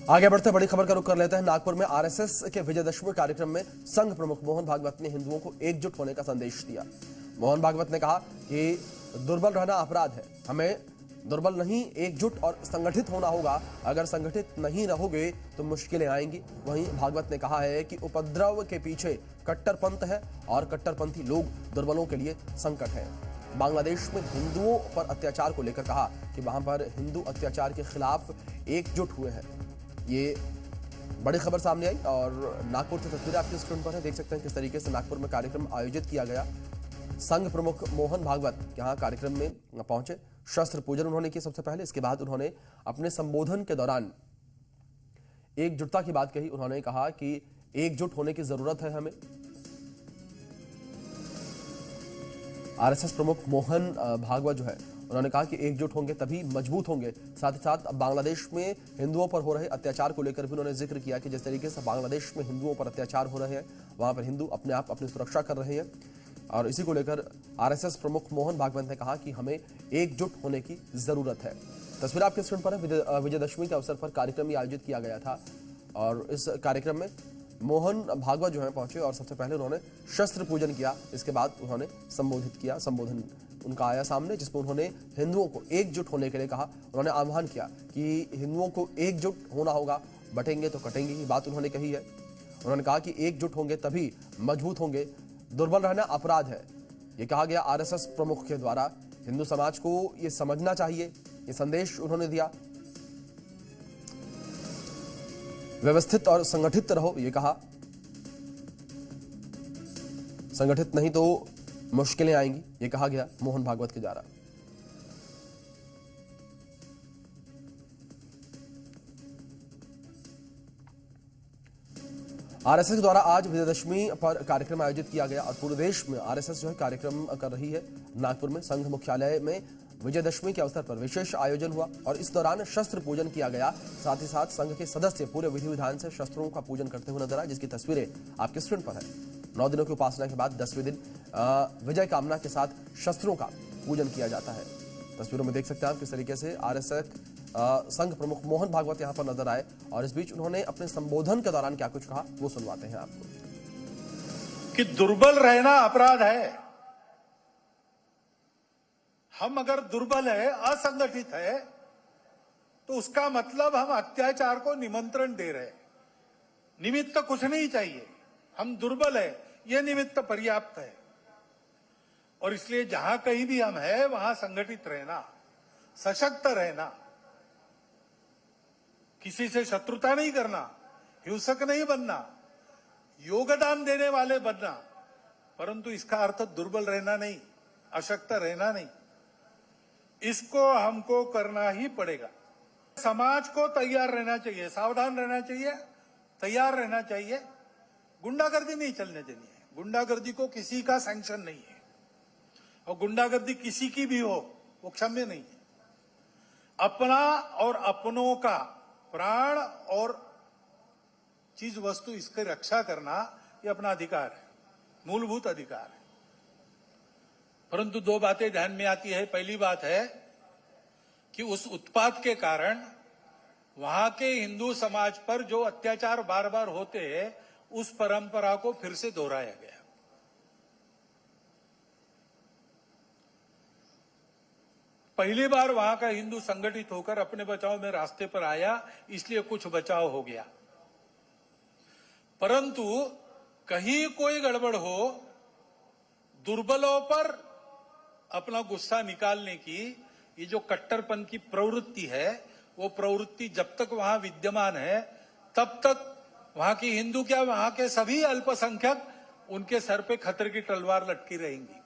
आगे बढ़ते बड़ी खबर का रुख कर लेते हैं। नागपुर में आरएसएस के विजयदशमी कार्यक्रम में संघ प्रमुख मोहन भागवत ने हिंदुओं को एकजुट होने का संदेश दिया। मोहन भागवत ने कहा कि दुर्बल रहना अपराध है, हमें दुर्बल नहीं एकजुट और संगठित होना होगा। अगर संगठित नहीं रहोगे तो मुश्किलें आएंगी। वहीं भागवत ने कहा है कि उपद्रव के पीछे कट्टरपंथ है और कट्टरपंथी लोग दुर्बलों के लिए संकट है। बांग्लादेश में हिंदुओं पर अत्याचार को लेकर कहा कि वहां पर हिंदू अत्याचार के खिलाफ एकजुट हुए हैं। ये बड़ी खबर सामने आई और नागपुर की तस्वीरें आपकी स्क्रीन पर है। देख सकते हैं किस तरीके से नागपुर में कार्यक्रम आयोजित किया गया। संघ प्रमुख मोहन भागवत यहाँ कार्यक्रम में पहुंचे, शस्त्र पूजन उन्होंने की सबसे पहले। इसके बाद उन्होंने अपने संबोधन के दौरान एकजुटता की बात कही। उन्होंने कहा कि एकजुट होने की जरूरत है हमें। आरएसएस प्रमुख मोहन भागवत जो है उन्होंने कहा कि एकजुट होंगे तभी मजबूत होंगे। साथ ही साथ बांग्लादेश में हिंदुओं पर हो रहे अत्याचार को लेकर भी उन्होंने जिक्र किया कि जिस तरीके से बांग्लादेश में हिंदुओं पर अत्याचार हो रहे हैं, वहां पर हिंदू अपने आप अपनी सुरक्षा कर रहे हैं। और इसी को लेकर आरएसएस प्रमुख मोहन भागवत ने कहा कि हमें एकजुट होने की जरूरत है। तस्वीर आपके स्क्रीन पर है। विजयदशमी के अवसर पर कार्यक्रम आयोजित किया गया था और इस कार्यक्रम में मोहन भागवत जो है पहुंचे और सबसे पहले उन्होंने शस्त्र पूजन किया। इसके बाद उन्होंने संबोधित किया। संबोधन उनका आया सामने जिसमें उन्होंने हिंदुओं को एकजुट होने के लिए कहा। उन्होंने आह्वान किया कि हिंदुओं को एकजुट होना होगा, बटेंगे तो कटेंगे, ये बात उन्होंने कही है। उन्होंने कहा कि एकजुट होंगे तभी मजबूत होंगे, दुर्बल रहना अपराध है, ये कहा गया आरएसएस प्रमुख के द्वारा। हिंदू समाज को ये समझना चाहिए, ये संदेश उन्होंने दिया। व्यवस्थित और संगठित रहो, ये कहा। संगठित नहीं तो मुश्किलें आएंगी, ये कहा गया मोहन भागवत के द्वारा। आरएसएस द्वारा आज विजयदशमी पर कार्यक्रम आयोजित किया गया और पूरे देश में आरएसएस जो है कार्यक्रम कर रही है। नागपुर में संघ मुख्यालय में विजयदशमी के अवसर पर विशेष आयोजन हुआ और इस दौरान शस्त्र पूजन किया गया। साथ ही साथ संघ के सदस्य पूरे विधि विधान से शस्त्रों का पूजन करते हुए नजर आए, जिसकी तस्वीरें आपके स्क्रीन पर है। 9 दिनों की उपासना के बाद 10वें दिन विजय कामना के साथ शस्त्रों का पूजन किया जाता है। तस्वीरों में देख सकते हैं आप किस तरीके से आरएसएस संघ प्रमुख मोहन भागवत यहां पर नजर आए और इस बीच उन्होंने अपने संबोधन के दौरान क्या कुछ कहा वो सुनवाते हैं आपको। कि दुर्बल रहना अपराध है। हम अगर दुर्बल है, असंगठित है, तो उसका मतलब हम अत्याचार को निमंत्रण दे रहे हैं। निमित्त कुछ नहीं चाहिए, हम दुर्बल है, यह निमित्त पर्याप्त है। और इसलिए जहां कहीं भी हम है वहां संगठित रहना, सशक्त रहना, किसी से शत्रुता नहीं करना, हिंसक नहीं बनना, योगदान देने वाले बनना, परंतु इसका अर्थ दुर्बल रहना नहीं, अशक्त रहना नहीं। इसको हमको करना ही पड़ेगा। समाज को तैयार रहना चाहिए, सावधान रहना चाहिए, तैयार रहना चाहिए। गुंडागर्दी नहीं चलने चाहिए। गुंडागर्दी को किसी का सैंक्शन नहीं है और गुंडागर्दी किसी की भी हो वो क्षम्य नहीं है। अपना और अपनों का प्राण और चीज वस्तु इसकी रक्षा करना ये अपना अधिकार है, मूलभूत अधिकार है। परंतु 2 बातें ध्यान में आती है। पहली बात है कि उस उत्पात के कारण वहां के हिंदू समाज पर जो अत्याचार बार बार होते हैं, उस परंपरा को फिर से दोहराया गया। पहली बार वहां का हिंदू संगठित होकर अपने बचाव में रास्ते पर आया, इसलिए कुछ बचाव हो गया। परंतु कहीं कोई गड़बड़ हो, दुर्बलों पर अपना गुस्सा निकालने की ये जो कट्टरपन की प्रवृत्ति है, वो प्रवृत्ति जब तक वहां विद्यमान है तब तक वहां की हिंदू क्या, वहां के सभी अल्पसंख्यक, उनके सर पे खतरे की तलवार लटकी रहेंगी।